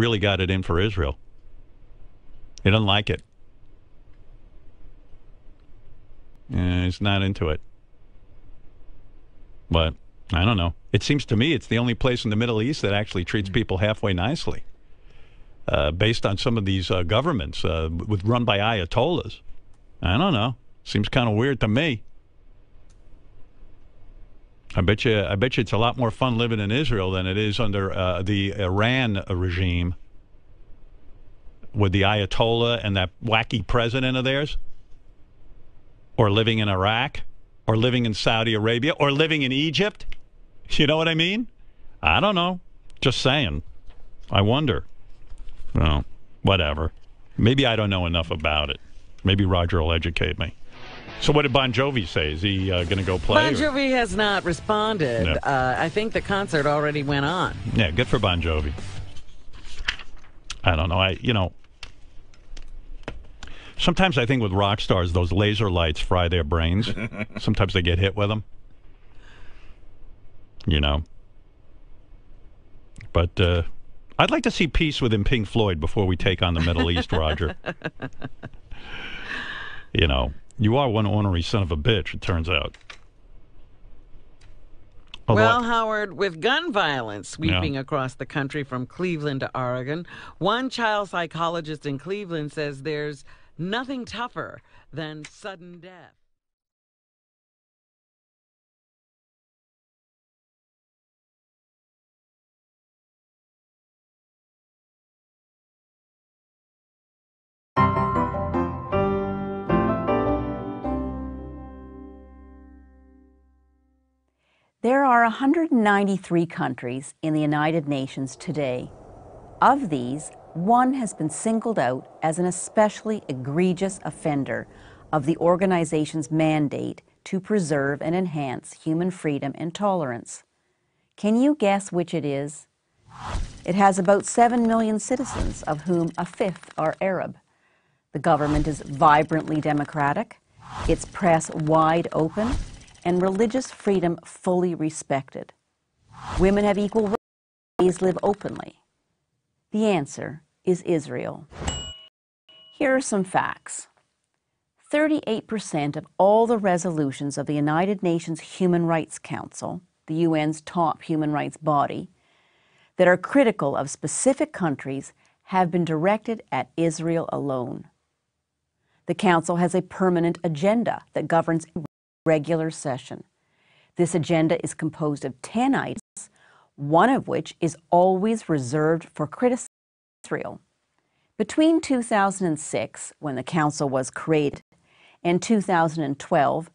really got it in for Israel. He doesn't like it. He's not into it. But I don't know. It seems to me it's the only place in the Middle East that actually treats people halfway nicely. Based on some of these governments run by Ayatollahs. I don't know. Seems kind of weird to me. I bet you it's a lot more fun living in Israel than it is under the Iran regime with the Ayatollah and that wacky president of theirs, or living in Iraq, or living in Saudi Arabia, or living in Egypt. You know what I mean? I don't know. Just saying. I wonder. Well, whatever. Maybe I don't know enough about it. Maybe Roger will educate me. So what did Bon Jovi say? Is he going to go play? Bon Jovi has not responded. No. I think the concert already went on. Yeah, good for Bon Jovi. I don't know. Sometimes I think with rock stars, those laser lights fry their brains. Sometimes they get hit with them. But I'd like to see peace within Pink Floyd before we take on the Middle East, Roger. You are one ornery son of a bitch, it turns out. Well, Howard, with gun violence sweeping across the country from Cleveland to Oregon, one child psychologist in Cleveland says there's nothing tougher than sudden death. There are 193 countries in the United Nations today. Of these, one has been singled out as an especially egregious offender of the organization's mandate to preserve and enhance human freedom and tolerance. Can you guess which it is? It has about 7 million citizens, of whom a fifth are Arab. The government is vibrantly democratic, its press wide open, and religious freedom fully respected. Women have equal rights, gays live openly. The answer is Israel. Here are some facts. 38% of all the resolutions of the United Nations Human Rights Council, the UN's top human rights body, that are critical of specific countries have been directed at Israel alone. The Council has a permanent agenda that governs regular session. This agenda is composed of 10 items, one of which is always reserved for criticism of Israel. Between 2006, when the Council was created, and 2012,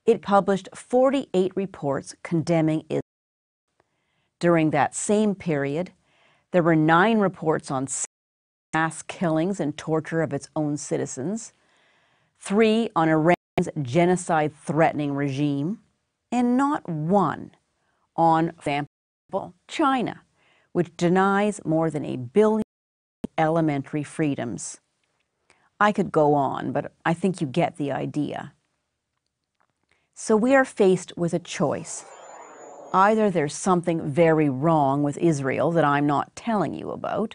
it published 48 reports condemning Israel. During that same period, there were 9 reports on mass killings and torture of its own citizens, 3 on Iran's genocide-threatening regime, and not one on, for example, China, which denies more than 1 billion elementary freedoms. I could go on, but I think you get the idea. So we are faced with a choice. Either there's something very wrong with Israel that I'm not telling you about,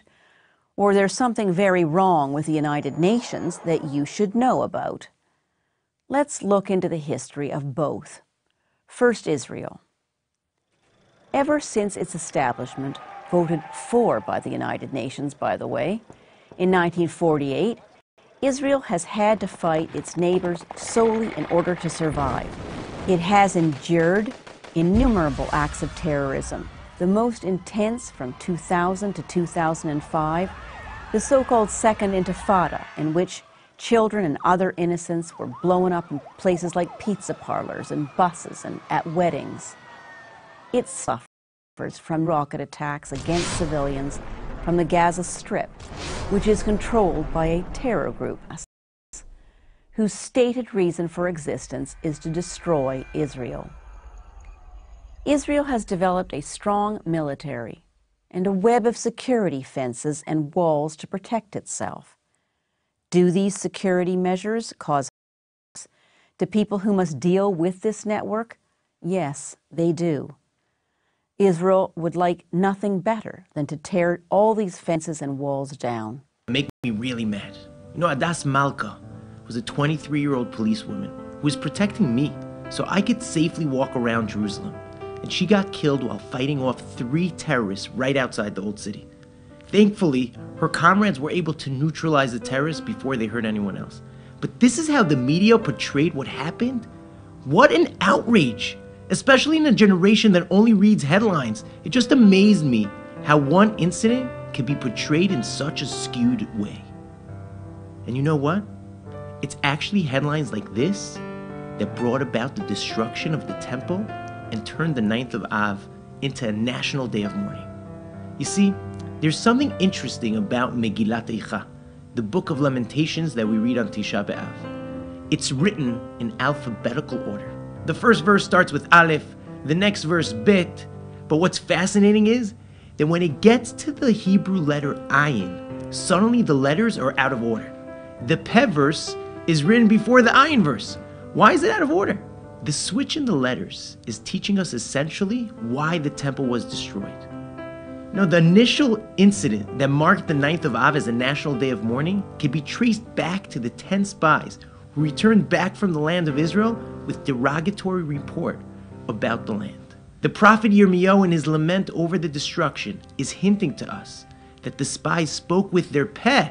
or there's something very wrong with the United Nations that you should know about. Let's look into the history of both. First, Israel. Ever since its establishment, voted for by the United Nations, by the way, in 1948, Israel has had to fight its neighbors solely in order to survive. It has endured innumerable acts of terrorism, the most intense from 2000 to 2005, the so-called Second Intifada, in which children and other innocents were blown up in places like pizza parlors and buses and at weddings. It suffers from rocket attacks against civilians from the Gaza Strip, which is controlled by a terror group whose stated reason for existence is to destroy Israel. Israel has developed a strong military and a web of security fences and walls to protect itself. Do these security measures cause harm to people who must deal with this network? Yes, they do. Israel would like nothing better than to tear all these fences and walls down. Make me really mad. You know, Adas Malka was a 23-year-old policewoman who was protecting me so I could safely walk around Jerusalem. And she got killed while fighting off 3 terrorists right outside the old city. Thankfully, her comrades were able to neutralize the terrorists before they hurt anyone else. But this is how the media portrayed what happened? What an outrage! Especially in a generation that only reads headlines. It just amazed me how one incident can be portrayed in such a skewed way. And you know what? It's actually headlines like this that brought about the destruction of the temple and turned the 9th of Av into a national day of mourning. You see, there's something interesting about Megillat Eicha, the book of lamentations that we read on Tisha B'Av. It's written in alphabetical order. The first verse starts with Aleph, the next verse Bet, but what's fascinating is that when it gets to the Hebrew letter Ayin, suddenly the letters are out of order. The Peh verse is written before the Ayin verse. Why is it out of order? The switch in the letters is teaching us essentially why the temple was destroyed. Now, the initial incident that marked the 9th of Av as a national day of mourning can be traced back to the 10 spies who returned back from the land of Israel with derogatory report about the land. The prophet Yirmiyahu in his lament over the destruction is hinting to us that the spies spoke with their peh,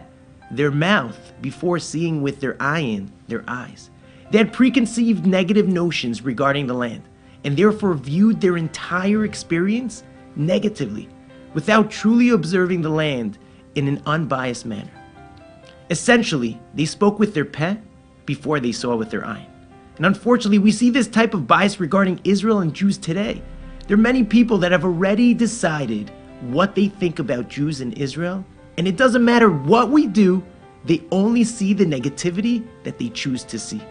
their mouth, before seeing with their ayin, their eyes. They had preconceived negative notions regarding the land and therefore viewed their entire experience negatively without truly observing the land in an unbiased manner. Essentially, they spoke with their peh before they saw with their ayin. And unfortunately, we see this type of bias regarding Israel and Jews today. There are many people that have already decided what they think about Jews in Israel, and it doesn't matter what we do, they only see the negativity that they choose to see.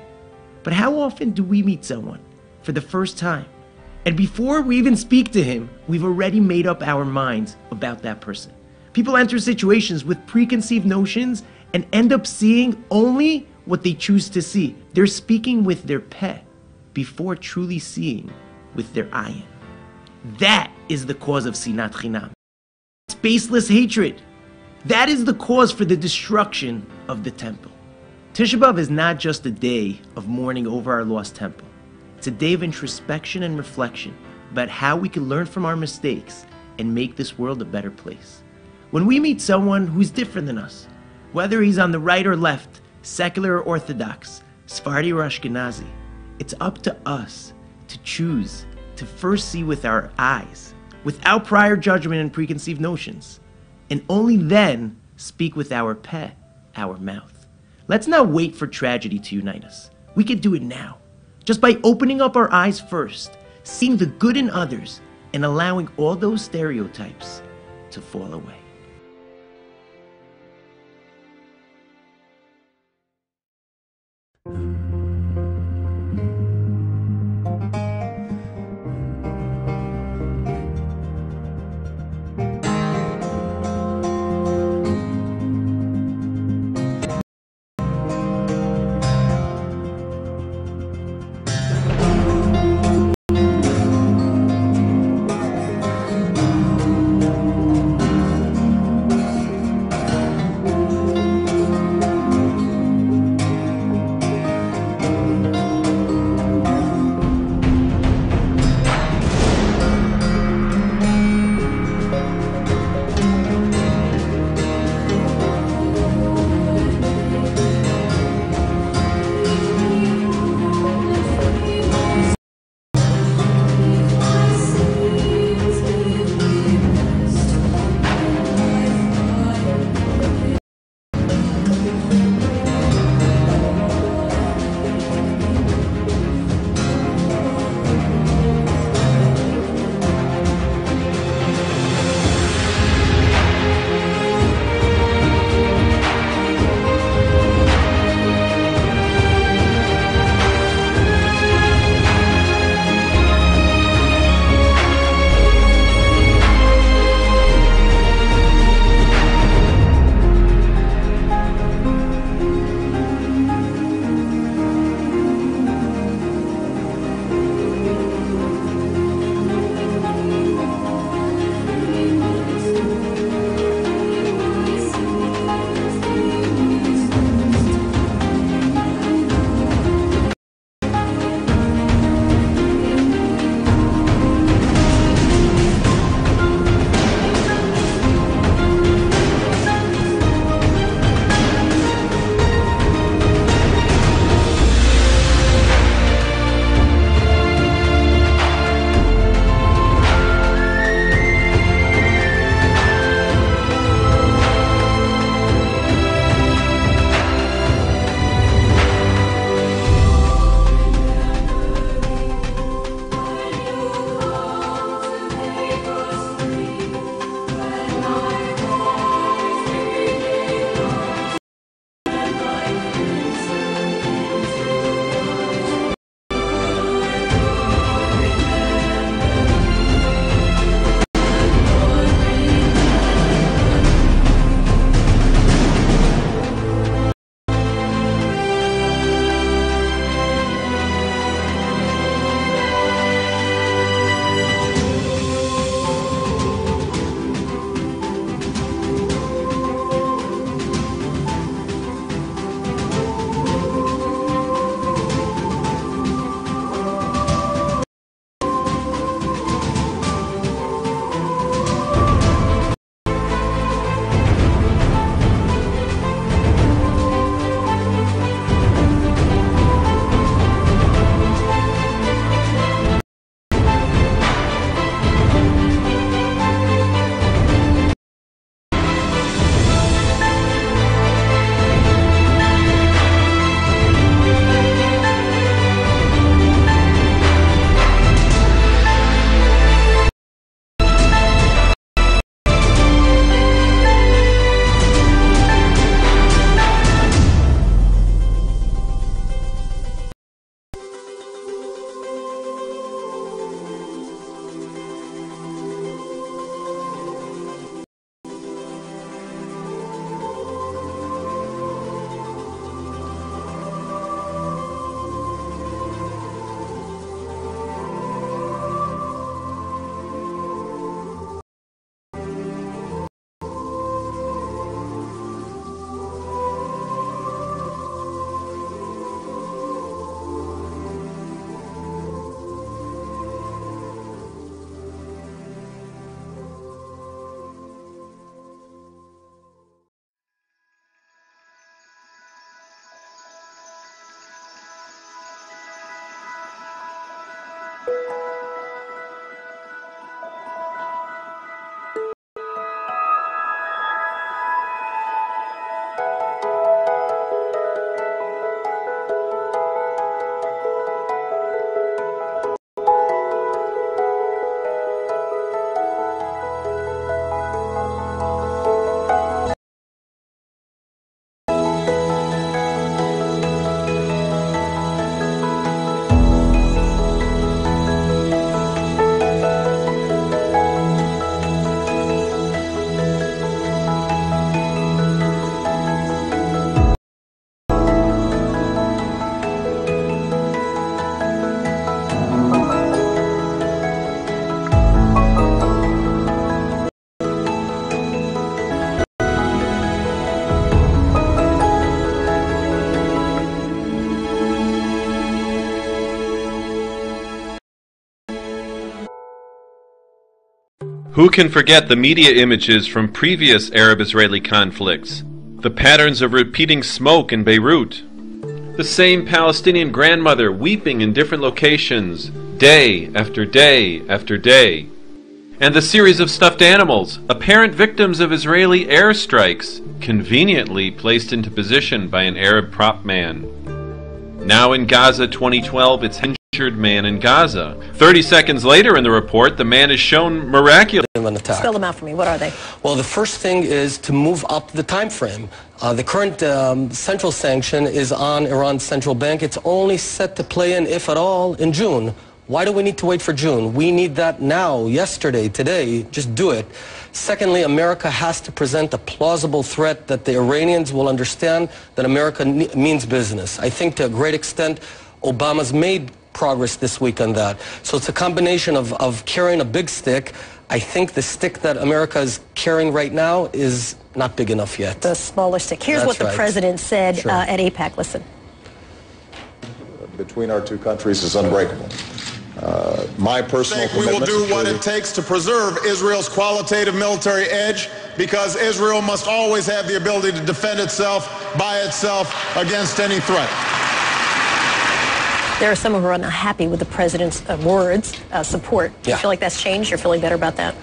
But how often do we meet someone for the first time, and before we even speak to him, we've already made up our minds about that person? People enter situations with preconceived notions and end up seeing only what they choose to see. They're speaking with their peh before truly seeing with their ayin. That is the cause of sinat chinam. It's baseless hatred. That is the cause for the destruction of the temple. Tisha B'Av is not just a day of mourning over our lost temple. It's a day of introspection and reflection about how we can learn from our mistakes and make this world a better place. When we meet someone who's different than us, whether he's on the right or left, secular or Orthodox, Sephardi or Ashkenazi, it's up to us to choose to first see with our eyes, without prior judgment and preconceived notions, and only then speak with our peh, our mouth. Let's not wait for tragedy to unite us. We can do it now, just by opening up our eyes first, seeing the good in others, and allowing all those stereotypes to fall away. Who can forget the media images from previous Arab-Israeli conflicts? The patterns of repeating smoke in Beirut. The same Palestinian grandmother weeping in different locations, day after day after day. And the series of stuffed animals, apparent victims of Israeli airstrikes, conveniently placed into position by an Arab prop man. Now in Gaza 2012, it's injured man in Gaza. 30 seconds later in the report, the man is shown miraculously. Spell them out for me. What are they? Well, the first thing is to move up the time frame. The current central sanction is on Iran's central bank. It's only set to play in, if at all, in June. Why do we need to wait for June? We need that now, yesterday, today. Just do it. Secondly, America has to present a plausible threat that the Iranians will understand that America means business. I think to a great extent, Obama's made progress this week on that. So it's a combination of carrying a big stick. I think the stick that America is carrying right now is not big enough yet. The smaller stick. Here's what the president said at AIPAC. Listen. Between our two countries is unbreakable. My personal commitment. We will do what it takes to preserve Israel's qualitative military edge, because Israel must always have the ability to defend itself by itself against any threat. There are some who are not happy with the president's words, support. Do you feel like that's changed? You're feeling better about that?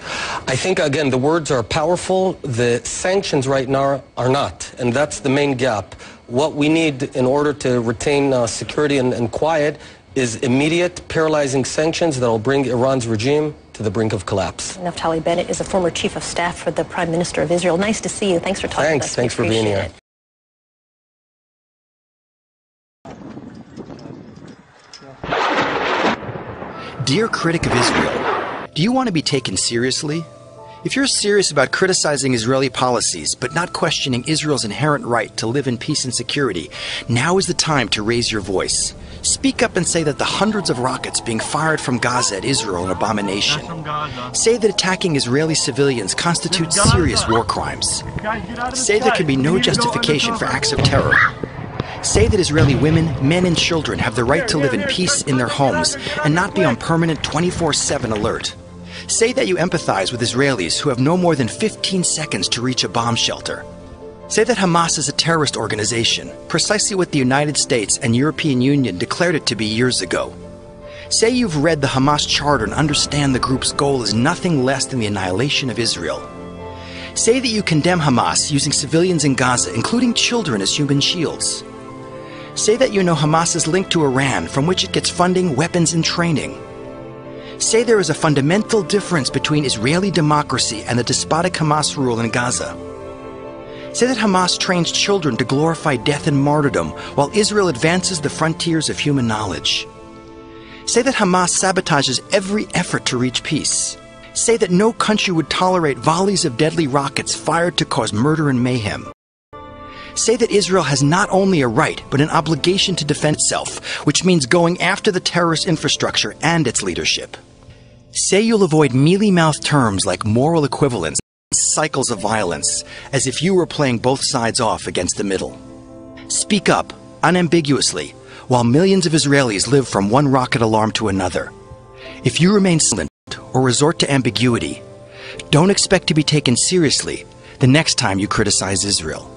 I think, again, the words are powerful. The sanctions right now are not, and that's the main gap. What we need in order to retain security and quiet is immediate, paralyzing sanctions that will bring Iran's regime to the brink of collapse. Naftali Bennett is a former chief of staff for the Prime Minister of Israel. Nice to see you. Thanks for talking to us. Thanks for being here. Dear critic of Israel, do you want to be taken seriously? If you're serious about criticizing Israeli policies, but not questioning Israel's inherent right to live in peace and security, now is the time to raise your voice. Speak up and say that the hundreds of rockets being fired from Gaza at Israel are an abomination. Say that attacking Israeli civilians constitutes serious war crimes. Say there can be no justification for acts of terror. Say that Israeli women, men, and children have the right to live in peace in their homes and not be on permanent 24/7 alert. Say that you empathize with Israelis who have no more than 15 seconds to reach a bomb shelter. Say that Hamas is a terrorist organization, precisely what the United States and European Union declared it to be years ago. Say you've read the Hamas charter and understand the group's goal is nothing less than the annihilation of Israel. Say that you condemn Hamas using civilians in Gaza, including children, as human shields. Say that you know Hamas is linked to Iran, from which it gets funding, weapons, and training. Say there is a fundamental difference between Israeli democracy and the despotic Hamas rule in Gaza. Say that Hamas trains children to glorify death and martyrdom, while Israel advances the frontiers of human knowledge. Say that Hamas sabotages every effort to reach peace. Say that no country would tolerate volleys of deadly rockets fired to cause murder and mayhem. Say that Israel has not only a right, but an obligation to defend itself, which means going after the terrorist infrastructure and its leadership. Say you'll avoid mealy-mouthed terms like moral equivalence, cycles of violence, as if you were playing both sides off against the middle. Speak up, unambiguously, while millions of Israelis live from one rocket alarm to another. If you remain silent or resort to ambiguity, don't expect to be taken seriously the next time you criticize Israel.